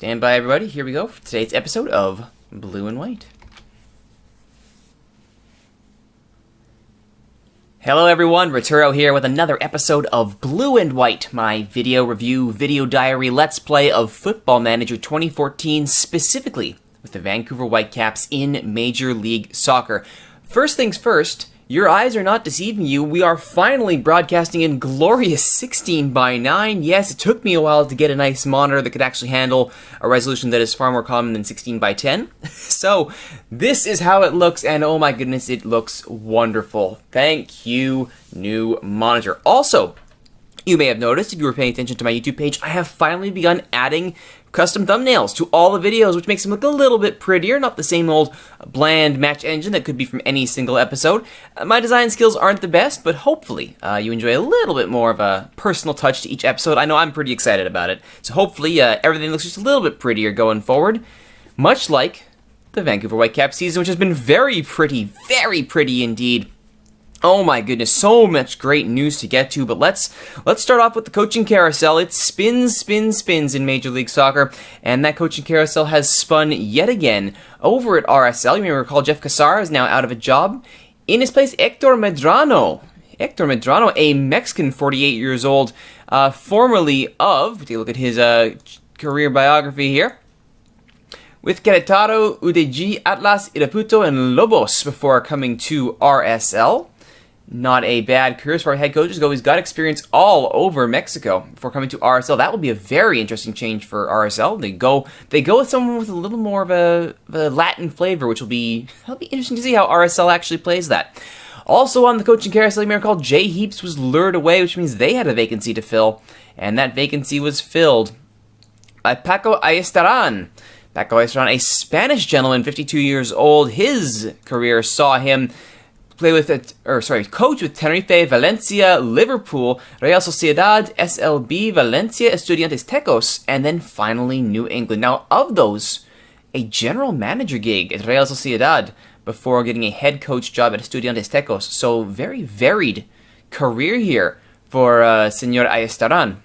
Stand by, everybody. Here we go for today's episode of Blue and White. Hello, everyone. Rituro here with another episode of Blue and White, my video review, video diary, let's play of Football Manager 2014, specifically with the Vancouver Whitecaps in Major League Soccer. First things first, your eyes are not deceiving you. We are finally broadcasting in glorious 16:9. Yes, it took me a while to get a nice monitor that could actually handle a resolution that is far more common than 16:10. So, this is how it looks, and oh my goodness, it looks wonderful. Thank you, new monitor. Also, you may have noticed, if you were paying attention to my YouTube page, I have finally begun adding custom thumbnails to all the videos, which makes them look a little bit prettier, not the same old bland match engine that could be from any single episode. My design skills aren't the best, but hopefully you enjoy a little bit more of a personal touch to each episode. I know I'm pretty excited about it, so hopefully everything looks just a little bit prettier going forward, much like the Vancouver Whitecaps season, which has been very pretty indeed. Oh my goodness, so much great news to get to, but let's start off with the coaching carousel. It spins in Major League Soccer, and that coaching carousel has spun yet again over at RSL. You may recall Jeff Cassara is now out of a job. In his place, Hector Medrano, a Mexican 48 years old, formerly of, take a look at his career biography here, with Querétaro, UDG, Atlas, Irapuato, and Lobos before coming to RSL. Not a bad career as far as head coaches go. He's got experience all over Mexico before coming to RSL. That will be a very interesting change for RSL. They go with someone with a little more of a Latin flavor, which will be interesting to see how RSL actually plays that. Also on the coaching carousel, you may recall Jay Heaps was lured away, which means they had a vacancy to fill, and that vacancy was filled by Paco Ayestaran. Paco Ayestaran, a Spanish gentleman, 52 years old. His career saw him coach with Tenerife, Valencia, Liverpool, Real Sociedad, SLB, Valencia, Estudiantes Tecos, and then finally New England. Now, of those, a general manager gig at Real Sociedad before getting a head coach job at Estudiantes Tecos. So, very varied career here for Senor Ayestaran.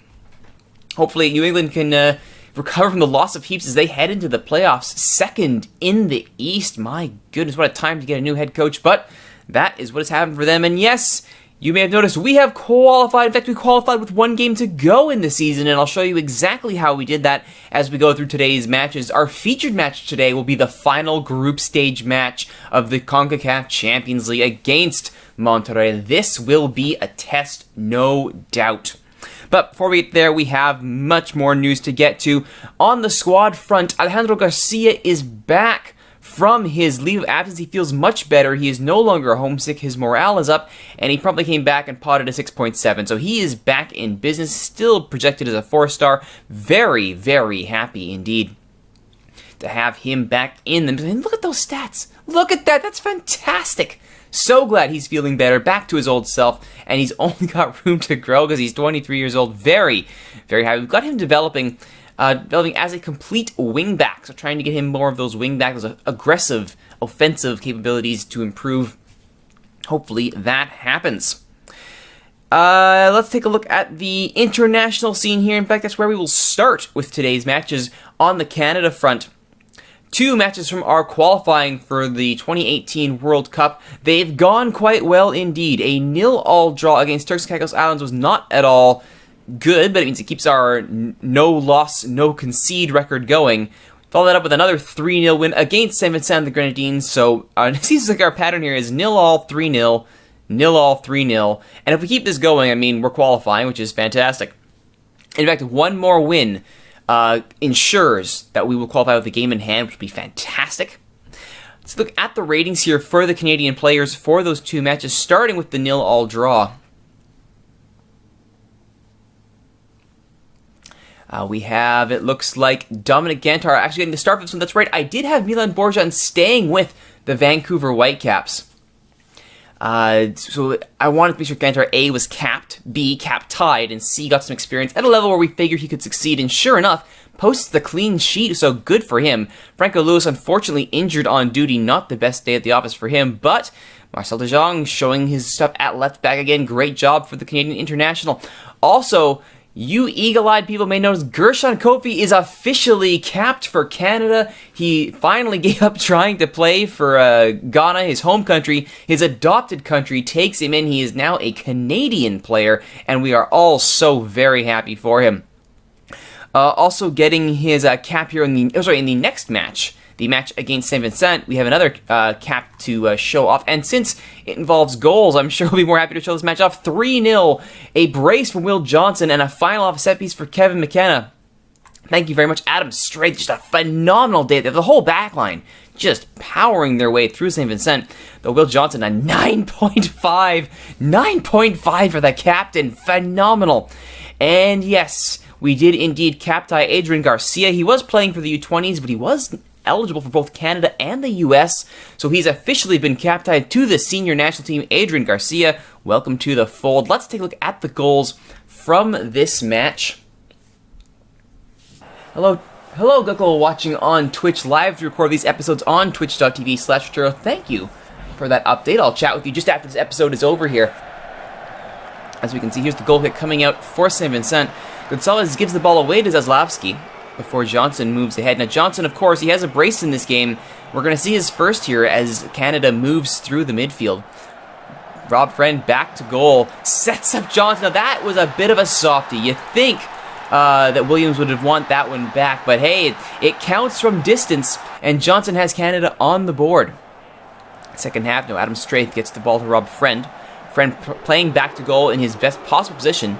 Hopefully, New England can recover from the loss of Heaps as they head into the playoffs, second in the East. My goodness, what a time to get a new head coach, but that is what has happened for them. And yes, you may have noticed we have qualified. In fact, we qualified with one game to go in the season, and I'll show you exactly how we did that as we go through today's matches. Our featured match today will be the final group stage match of the CONCACAF Champions League against Monterrey. This will be a test, no doubt. But before we get there, we have much more news to get to. On the squad front, Alejandro Garcia is back from his leave of absence. He feels much better. He is no longer homesick. His morale is up, and he promptly came back and potted a 6.7. So he is back in business, still projected as a 4-star. Very, very happy indeed to have him back in them. And look at those stats. Look at that. That's fantastic. So glad he's feeling better, back to his old self, and he's only got room to grow because he's 23 years old. Very, very happy. We've got him developing as a complete wingback, so trying to get him more of those wingback, those aggressive, offensive capabilities to improve. Hopefully that happens. Let's take a look at the international scene here. In fact, that's where we will start with today's matches on the Canada front. Two matches from our qualifying for the 2018 World Cup. They've gone quite well indeed. A 0-0 draw against Turks and Caicos Islands was not at all good, but it means it keeps our no loss, no concede record going. Follow that up with another 3-0 win against Saint Vincent the Grenadines. So it seems like our pattern here is 0-0, 3-0, 0-0, 3-0. And if we keep this going, I mean, we're qualifying, which is fantastic. In fact, one more win ensures that we will qualify with the game in hand, which would be fantastic. Let's look at the ratings here for the Canadian players for those two matches, starting with the 0-0 draw. We have, it looks like, Dominic Gantar actually getting the start for this one. That's right, I did have Milan Borjan staying with the Vancouver Whitecaps. So I wanted to make sure Gantar A was capped, B capped tied, and C got some experience at a level where we figured he could succeed. And sure enough, posts the clean sheet, so good for him. Franco Lewis unfortunately injured on duty, not the best day at the office for him, but Marcel de Jong showing his stuff at left back again. Great job for the Canadian international. Also, you eagle-eyed people may notice Gershon Kofi is officially capped for Canada. He finally gave up trying to play for Ghana, his home country. His adopted country takes him in. He is now a Canadian player, and we are all so very happy for him. Also getting his cap here in the next match. The match against St. Vincent, we have another cap to show off. And since it involves goals, I'm sure we'll be more happy to show this match off. 3-0, a brace from Will Johnson, and a final off set piece for Kevin McKenna. Thank you very much, Adam Straith. Just a phenomenal day. The whole back line just powering their way through St. Vincent. Though Will Johnson, a 9.5. 9.5 for the captain. Phenomenal. And yes, we did indeed cap-tie Adrian Garcia. He was playing for the U20s, but he was eligible for both Canada and the US, so he's officially been cap-tied to the senior national team. Adrian Garcia, welcome to the fold. Let's take a look at the goals from this match. Hello, Google, watching on Twitch live to record these episodes on twitch.tv/Rituro. Thank you for that update. I'll chat with you just after this episode is over here. As we can see, here's the goal kick coming out for St. Vincent. Gonzalez gives the ball away to Zaslavsky before Johnson moves ahead. Now Johnson, of course, he has a brace in this game. We're going to see his first here as Canada moves through the midfield. Rob Friend back to goal, sets up Johnson. Now that was a bit of a softie. You think that Williams would have won that one back, but hey, it counts from distance, and Johnson has Canada on the board. Second half, now Adam Straith gets the ball to Rob Friend. Friend playing back to goal in his best possible position.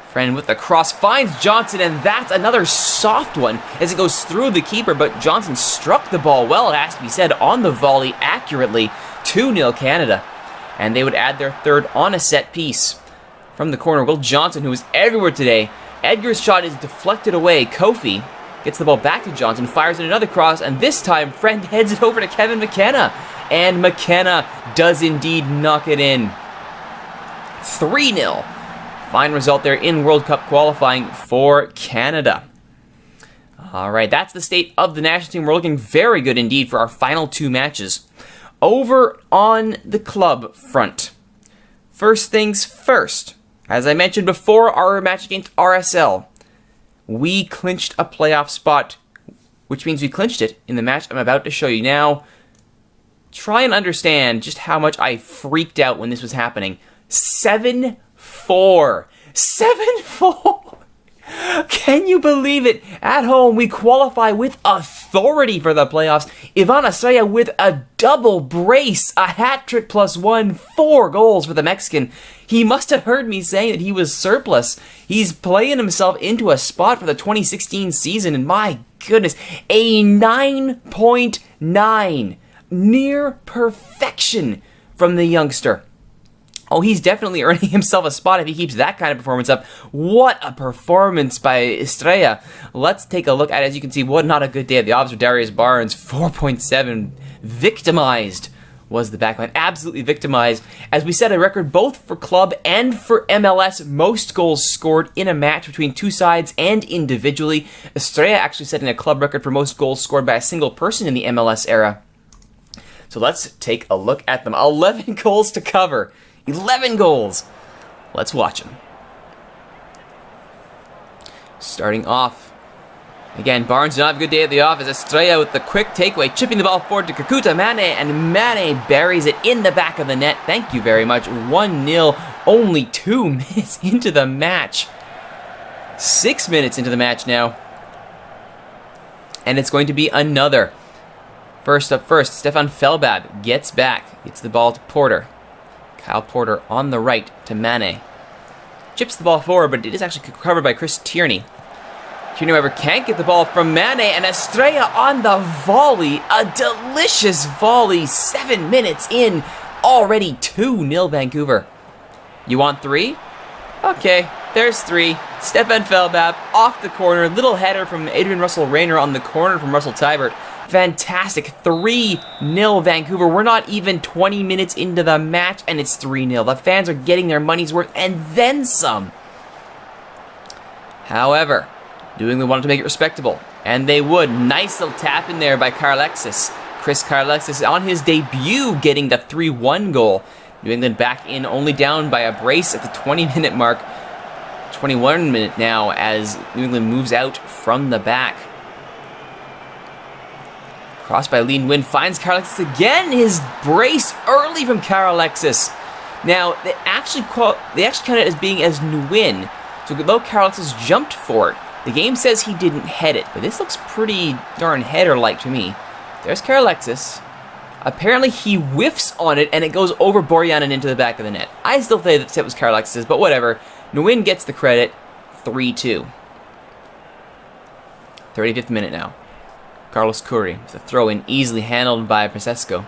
Friend with the cross finds Johnson, and that's another soft one as it goes through the keeper, but Johnson struck the ball well, it has to be said, on the volley accurately. 2-0 Canada, and they would add their third on a set piece. From the corner, Will Johnson, who is everywhere today. Edgar's shot is deflected away. Kofi gets the ball back to Johnson, fires in another cross, and this time Friend heads it over to Kevin McKenna, and McKenna does indeed knock it in. 3-0. Fine result there in World Cup qualifying for Canada. All right, that's the state of the national team. We're looking very good indeed for our final two matches. Over on the club front. First things first. As I mentioned before our match against RSL, we clinched a playoff spot, which means we clinched it in the match I'm about to show you now. Try and understand just how much I freaked out when this was happening. 7-4. 7-4. Can you believe it? At home, we qualify with authority for the playoffs. Ivan Estrella with a double brace, a hat trick +1, 4 goals for the Mexican. He must have heard me saying that he was surplus. He's playing himself into a spot for the 2016 season, and my goodness, a 9.9. Near perfection from the youngster. Oh, he's definitely earning himself a spot if he keeps that kind of performance up. What a performance by Estrella. Let's take a look at it. As you can see, what not a good day at the office for Darius Barnes. 4.7. Victimized was the backline. Absolutely victimized. As we set a record both for club and for MLS, most goals scored in a match between two sides and individually. Estrella actually setting a club record for most goals scored by a single person in the MLS era. So let's take a look at them. 11 goals to cover. 11 goals. Let's watch them. Starting off. Again, Barnes did not have a good day at the office. Estrella with the quick takeaway, chipping the ball forward to Kakuta Mane, and Mane buries it in the back of the net. Thank you very much. 1-0, only 2 minutes into the match. 6 minutes into the match now. And it's going to be another. First up first, Stefan Felbab gets back. Gets the ball to Porter. Kyle Porter on the right to Mane. Chips the ball forward, but it is actually covered by Chris Tierney. Tierney, however, can't get the ball from Mane, and Estrella on the volley. A delicious volley. 7 minutes in. Already 2-0 Vancouver. You want 3? Okay, there's 3. Stefan Felbab off the corner. Little header from Adrian Russell Rayner on the corner from Russell Tybert. Fantastic. 3-0 Vancouver. We're not even 20 minutes into the match, and it's 3-0. The fans are getting their money's worth and then some. However, New England wanted to make it respectable, and they would. Nice little tap in there by Karalexis. Chris Karalexis on his debut getting the 3-1 goal. New England back in, only down by a brace at the 20-minute mark. 21 minute now as New England moves out from the back. Cross by Lee Nguyen, finds Karl Alexis again. His brace early from Karl Alexis. Now, they actually count it as being as Nguyen. So though Karl Alexis jumped for it, the game says he didn't head it. But this looks pretty darn header-like to me. There's Karl Alexis. Apparently he whiffs on it and it goes over Borjan and into the back of the net. I still say that it was Karl Alexis, but whatever. Nguyen gets the credit. 3-2. 35th minute now. Carlos Curry with a throw-in easily handled by Francesco.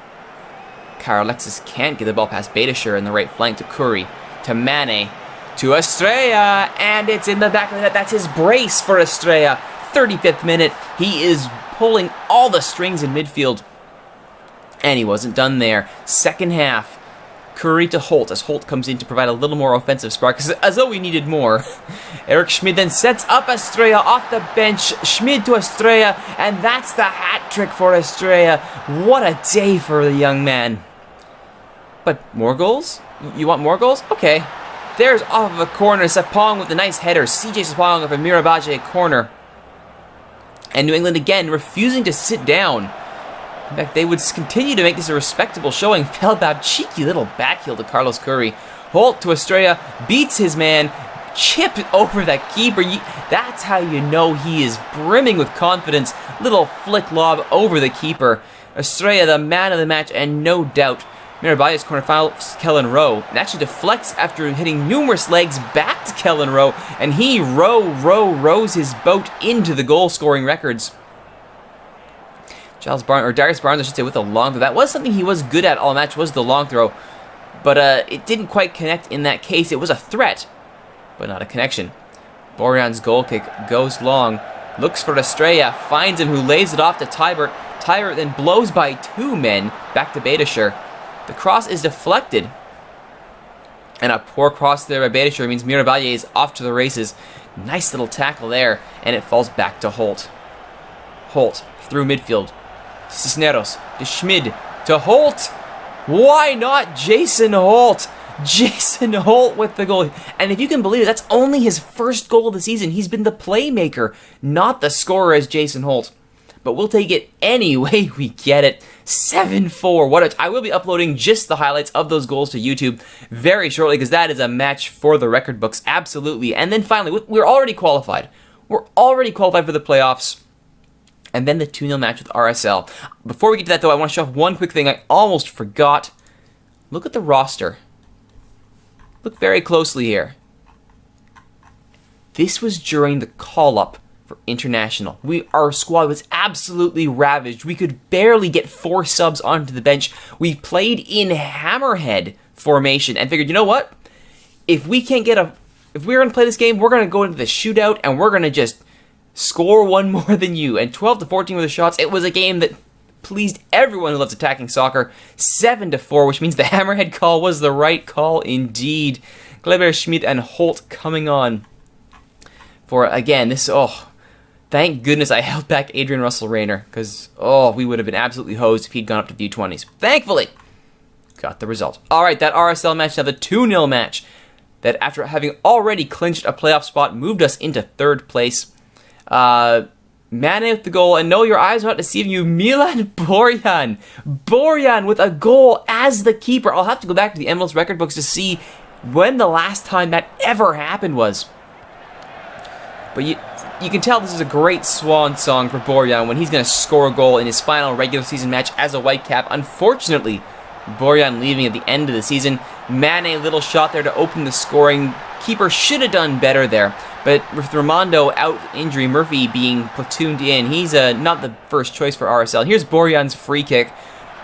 Karl Alexis can't get the ball past Beitashour in the right flank to Curry. To Mane. To Estrella. And it's in the back of the net. That's his brace for Estrella. 35th minute. He is pulling all the strings in midfield. And he wasn't done there. Second half. Curry to Holt as Holt comes in to provide a little more offensive spark, as though we needed more. Eric Schmid then sets up Estrella off the bench. Schmid to Estrella, and that's the hat trick for Estrella. What a day for the young man. But more goals? You want more goals? Okay. There's off of a corner. Sapong with a nice header. CJ Sapong of a Mirabaje corner. And New England again refusing to sit down. In fact, they would continue to make this a respectable showing. Felbab, cheeky little backheel to Carlos Curry. Holt to Estrella, beats his man, chipped over the keeper. That's how you know he is brimming with confidence. Little flick lob over the keeper. Estrella, the man of the match, and no doubt, Mirabaye's corner fouls Kellen Rowe, and actually deflects after hitting numerous legs back to Kellen Rowe, and he rows his boat into the goal-scoring records. Darius Barnes, I should say, with a long throw. That was something he was good at all match, was the long throw. But it didn't quite connect in that case. It was a threat, but not a connection. Borjan's goal kick goes long. Looks for Estrella, finds him, who lays it off to Tybert. Tybert then blows by two men back to Beitashour. The cross is deflected. And a poor cross there by Beitashour means Mirabaye is off to the races. Nice little tackle there, and it falls back to Holt. Holt through midfield. Cisneros to Schmid to Holt. Why not Jason Holt? Jason Holt with the goal. And if you can believe it, that's only his first goal of the season. He's been the playmaker, not the scorer as Jason Holt. But we'll take it any way we get it. 7-4. I will be uploading just the highlights of those goals to YouTube very shortly, because that is a match for the record books. Absolutely. And then finally, we're already qualified. We're already qualified for the playoffs. And then the 2-0 match with RSL. Before we get to that, though, I want to show off one quick thing I almost forgot. Look at the roster. Look very closely here. This was during the call-up for international. Our squad was absolutely ravaged. We could barely get 4 subs onto the bench. We played in hammerhead formation and figured, you know what? If we're going to play this game, we're going to go into the shootout and we're going to just score one more than you. And 12-14 were the shots. It was a game that pleased everyone who loves attacking soccer. 7-4, which means the hammerhead call was the right call indeed. Kleber, Schmid, and Holt coming on for, again, this, thank goodness I held back Adrian Russell Rayner, because, we would have been absolutely hosed if he'd gone up to the U20s. Thankfully, got the result. All right, that RSL match, now the 2-0 match, that after having already clinched a playoff spot, moved us into 3rd place. Mane with the goal, and no, your eyes are not deceiving you. Milan Borjan. Borjan with a goal as the keeper. I'll have to go back to the MLS record books to see when the last time that ever happened was. But you can tell this is a great swan song for Borjan when he's going to score a goal in his final regular season match as a Whitecap. Unfortunately, Borjan leaving at the end of the season. Mane, little shot there to open the scoring. Keeper should have done better there. But with Ramondo out injury, Murphy being platooned in, he's not the first choice for RSL. Here's Borjan's free kick.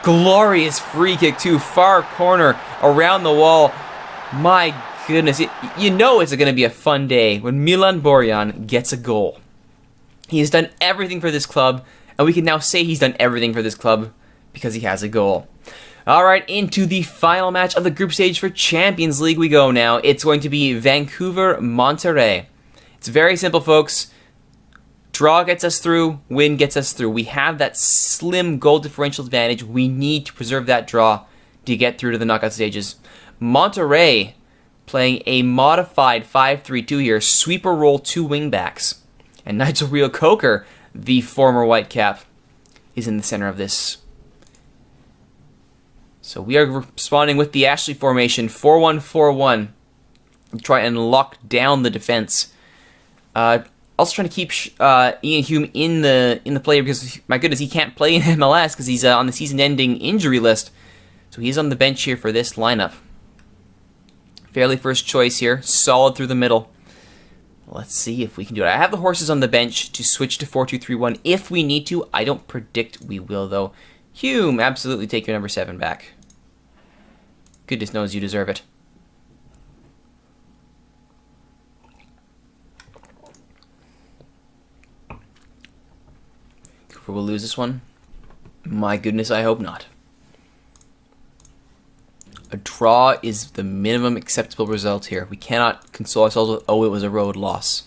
Glorious free kick too. Far corner around the wall. My goodness. You know it's going to be a fun day when Milan Borjan gets a goal. He has done everything for this club, and we can now say he's done everything for this club because he has a goal. All right, into the final match of the group stage for Champions League we go now. It's going to be Vancouver-Monterrey. It's very simple, folks. Draw gets us through, win gets us through. We have that slim goal differential advantage. We need to preserve that draw to get through to the knockout stages. Monterrey playing a modified 5-3-2 here. Sweeper roll 2 wingbacks. And Nigel Reo-Coker, the former Whitecap, is in the center of this. So we are responding with the Ashley formation, 4-1-4-1. Try and lock down the defense. Also trying to keep Ian Hume in the play because, my goodness, he can't play in MLS because he's on the season-ending injury list. So he's on the bench here for this lineup. Fairly first choice here. Solid through the middle. Let's see if we can do it. I have the horses on the bench to switch to 4-2-3-1 if we need to. I don't predict we will, though. Hume, absolutely take your number 7 back. Goodness knows you deserve it. Cooper will lose this one. My goodness, I hope not. A draw is the minimum acceptable result here. We cannot console ourselves with, oh, it was a road loss.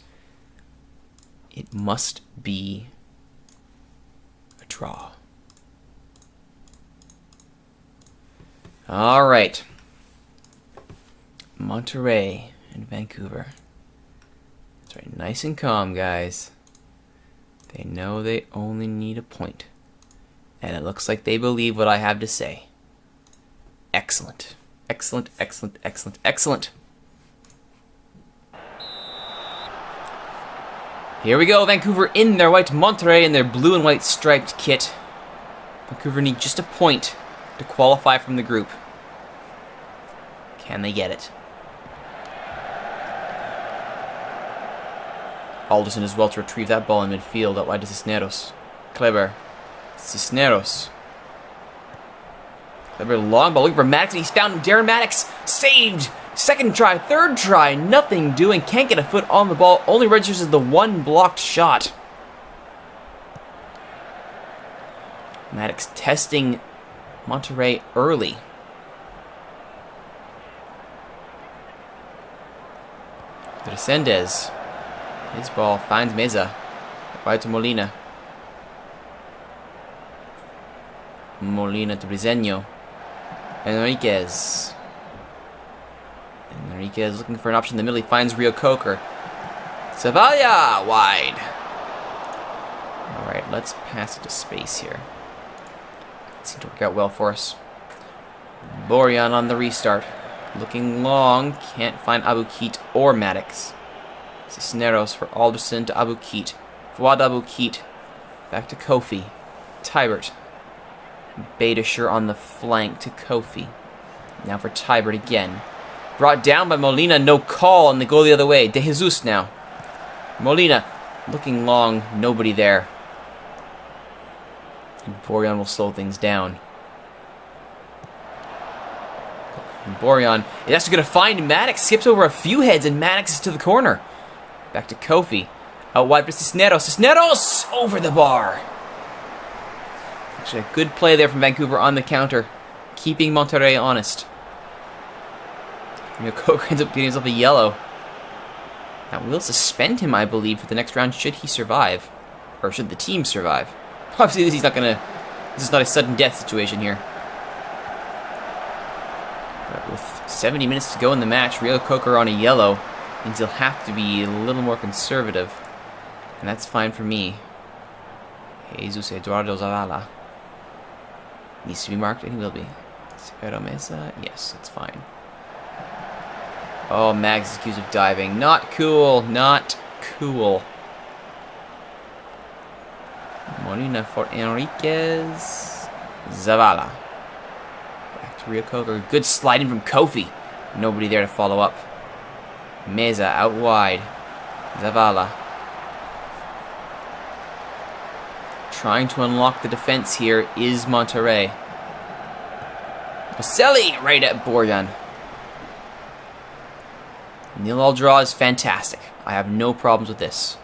It must be a draw. All right. Monterrey and Vancouver. That's right, nice and calm, guys. They know they only need a point. And it looks like they believe what I have to say. Excellent. Excellent, excellent, excellent, excellent. Here we go, Vancouver in their white, Monterrey in their blue and white striped kit. Vancouver need just a point to qualify from the group. Can they get it? Alderson as well to retrieve that ball in midfield out wide to Cisneros. Kleber. Cisneros. Kleber long ball looking for Maddox, and he's found him. Darren Maddox saved. Second try, third try, nothing doing. Can't get a foot on the ball. Only registers as the one blocked shot. Maddox testing Monterrey early. Resendez. His ball finds Meza. Right to Molina. Molina to Briseño. Enriquez. Enriquez looking for an option in the middle. He finds Reo-Coker. Zavalla wide. Alright, let's pass it to space here. It seemed to work out well for us. Borjan on the restart. Looking long. Can't find Abouquit or Maddox. Cisneros for Alderson to Abouquit. Fouad Abouquit. Back to Kofi. Tybert. Beitashour on the flank to Kofi. Now for Tybert again. Brought down by Molina. No call, and they go the other way. De Jesus now. Molina looking long. Nobody there. And Borjan will slow things down. And Borjan is actually going to find Maddox. Skips over a few heads, and Maddox is to the corner. Back to Kofi. Out wide for Cisneros. Cisneros over the bar. Actually, a good play there from Vancouver on the counter. Keeping Monterrey honest. Reo-Coker ends up getting himself a yellow. Now, we'll suspend him, I believe, for the next round should he survive. Or should the team survive. Obviously, this is not a sudden death situation here. But with 70 minutes to go in the match, Reo-Coker on a yellow means he'll have to be a little more conservative. And that's fine for me. Jesus Eduardo Zavala. Needs to be marked, and he will be. Severo Mesa, yes, that's fine. Oh, Mags is accused of diving. Not cool, not cool. Molina for Enriquez. Zavala. Back to Reo-Coker. Good sliding from Kofi. Nobody there to follow up. Meza out wide. Zavala. Trying to unlock the defense here is Monterrey. Boselli right at Borjan. Nil-all draw is fantastic. I have no problems with this.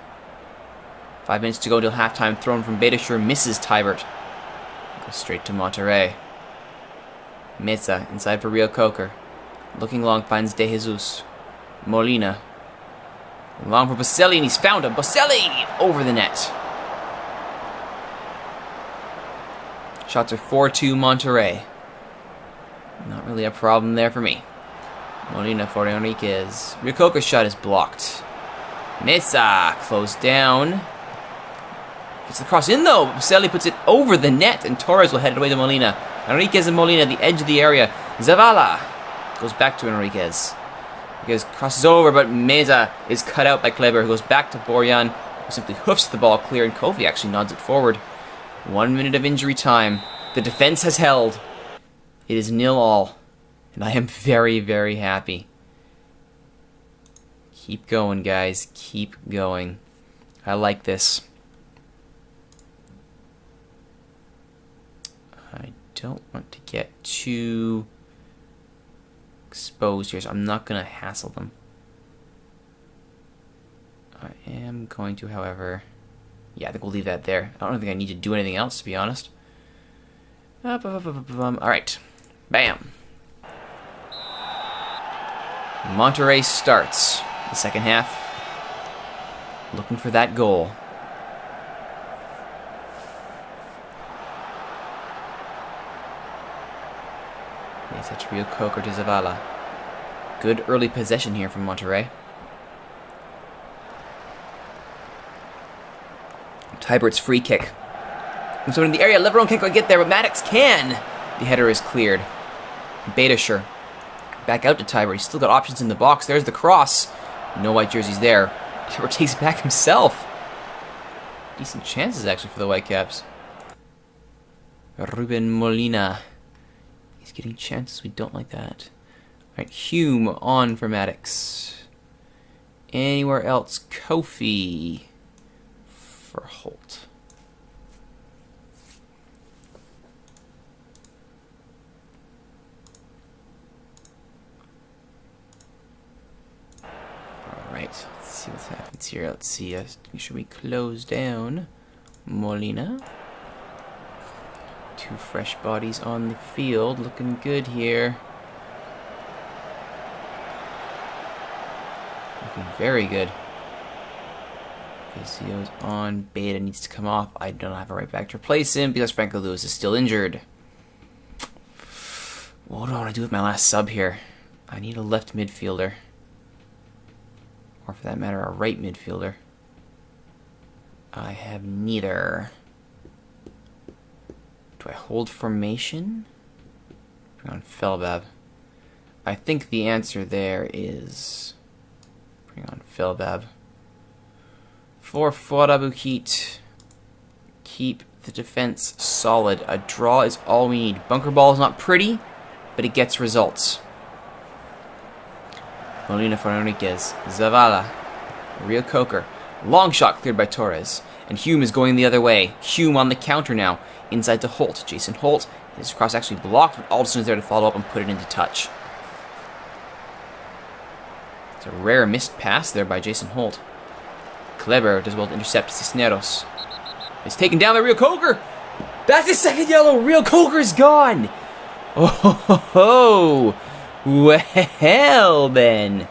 5 minutes to go until halftime. Thrown from Beitashour misses Tybert. Goes straight to Monterrey. Meza inside for Reo-Coker. Looking long, finds De Jesus. Molina. Long for Boselli, and he's found him. Boselli over the net. Shots are 4-2 Monterrey. Not really a problem there for me. Molina for Enriquez. Riococa's shot is blocked. Mesa closed down. Gets the cross in though. Buselli puts it over the net, and Torres will head it away to Molina. Enriquez and Molina at the edge of the area. Zavala goes back to Enriquez. Enriquez crosses over, but Mesa is cut out by Kleber, who goes back to Borjan, who simply hoofs the ball clear, and Kofi actually nods it forward. 1 minute of injury time. The defense has held. It is 0-0, and I am very, very happy. Keep going, guys. Keep going. I like this. I don't want to get too exposed here, so I'm not going to hassle them. I am going to, however... Yeah, I think we'll leave that there. I don't think I need to do anything else, to be honest. Alright. Bam. Monterrey starts the second half. Looking for that goal. Yes, that's Riococa to Zavala. Good early possession here from Monterrey. Tybert's free kick. And so in the area, Leveron can't quite get there, but Maddox can. The header is cleared. Beitashour back out to Tybert. He's still got options in the box. There's the cross. No white jerseys there. Tybert takes it back himself. Decent chances, actually, for the Whitecaps. Ruben Molina. He's getting chances. We don't like that. Alright, Hume on for Maddox. Anywhere else? Kofi for Holt. Alright, let's see what happens here. Let's see. Should we close down Molina? Two fresh bodies on the field. Looking good here. Looking very good. Vizio's on. Beta needs to come off. I don't have a right back to replace him because Franco Lewis is still injured. What do I want to do with my last sub here? I need a left midfielder. Or for that matter, a right midfielder. I have neither. Do I hold formation? Bring on Felbab. I think the answer there is... Bring on Felbab. For Forabukit, keep the defense solid. A draw is all we need. Bunker ball is not pretty, but it gets results. Molina for Enriquez. Zavala. Riococa. Long shot cleared by Torres. And Hume is going the other way. Hume on the counter now. Inside to Holt. Jason Holt. His cross actually blocked, but Alderson is there to follow up and put it into touch. It's a rare missed pass there by Jason Holt. Kleber does well to intercept Cisneros. It's taken down by Riococa. That's his second yellow. Riococa is gone. Oh, ho, ho. Well then.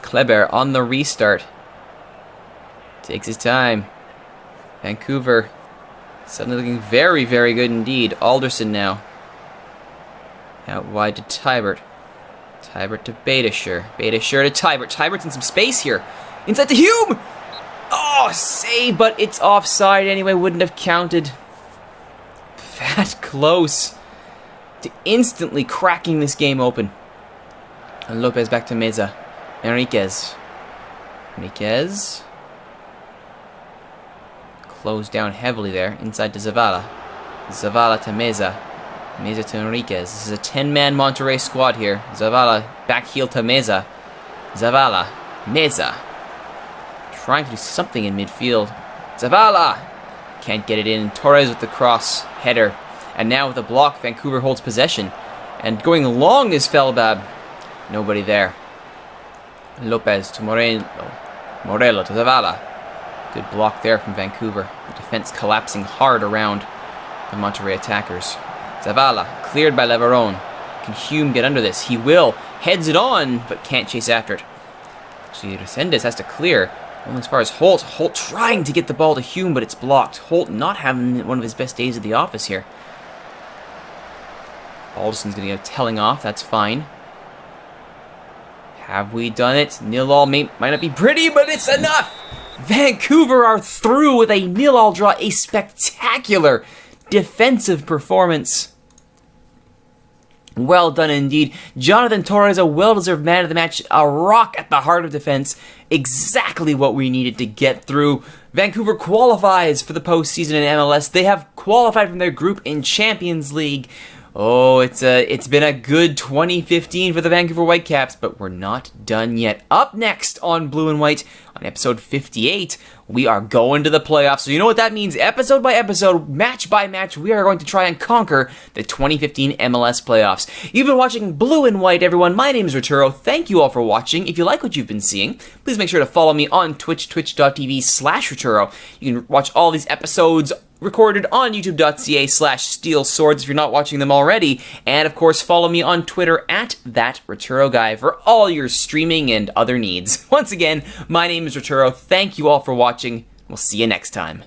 Kleber on the restart. Takes his time. Vancouver suddenly looking very, very good indeed. Alderson now. Out wide to Tybert. Tybert to Beitashour. Beitashour to Tybert. Tybert's in some space here. Inside to Hume! Oh, save, but it's offside anyway. Wouldn't have counted. That close to instantly cracking this game open. And Lopez back to Meza. Enriquez. Enriquez. Closed down heavily there. Inside to Zavala. Zavala to Meza. Meza to Enriquez. This is a 10-man Monterrey squad here. Zavala back heel to Meza. Zavala. Meza. Trying to do something in midfield. Zavala! Can't get it in. Torres with the cross. Header. And now with the block, Vancouver holds possession. And going long is Felbab. Nobody there. Lopez to Moreno. Morello to Zavala. Good block there from Vancouver. The defense collapsing hard around the Monterrey attackers. Zavala, cleared by Leveron. Can Hume get under this? He will. Heads it on, but can't chase after it. Actually, Resendez has to clear. Only as far as Holt. Holt trying to get the ball to Hume, but it's blocked. Holt not having one of his best days at the office here. Alderson's going to get a telling off. That's fine. Have we done it? 0-0 might not be pretty, but it's enough! Vancouver are through with a 0-0 draw, a spectacular defensive performance. Well done indeed. Jonathan Torres, a well-deserved man of the match, a rock at the heart of defense. Exactly what we needed to get through. Vancouver qualifies for the postseason in MLS. They have qualified from their group in Champions League. Oh, it's been a good 2015 for the Vancouver Whitecaps, but we're not done yet. Up next on Blue and White, on episode 58, we are going to the playoffs. So you know what that means? Episode by episode, match by match, we are going to try and conquer the 2015 MLS playoffs. You've been watching Blue and White, everyone. My name is Rituro. Thank you all for watching. If you like what you've been seeing, please make sure to follow me on Twitch, twitch.tv/Rituro. You can watch all these episodes recorded on youtube.ca/steelswords if you're not watching them already. And of course, follow me on Twitter at @RituroGuy for all your streaming and other needs. Once again, my name is Rituro. Thank you all for watching. We'll see you next time.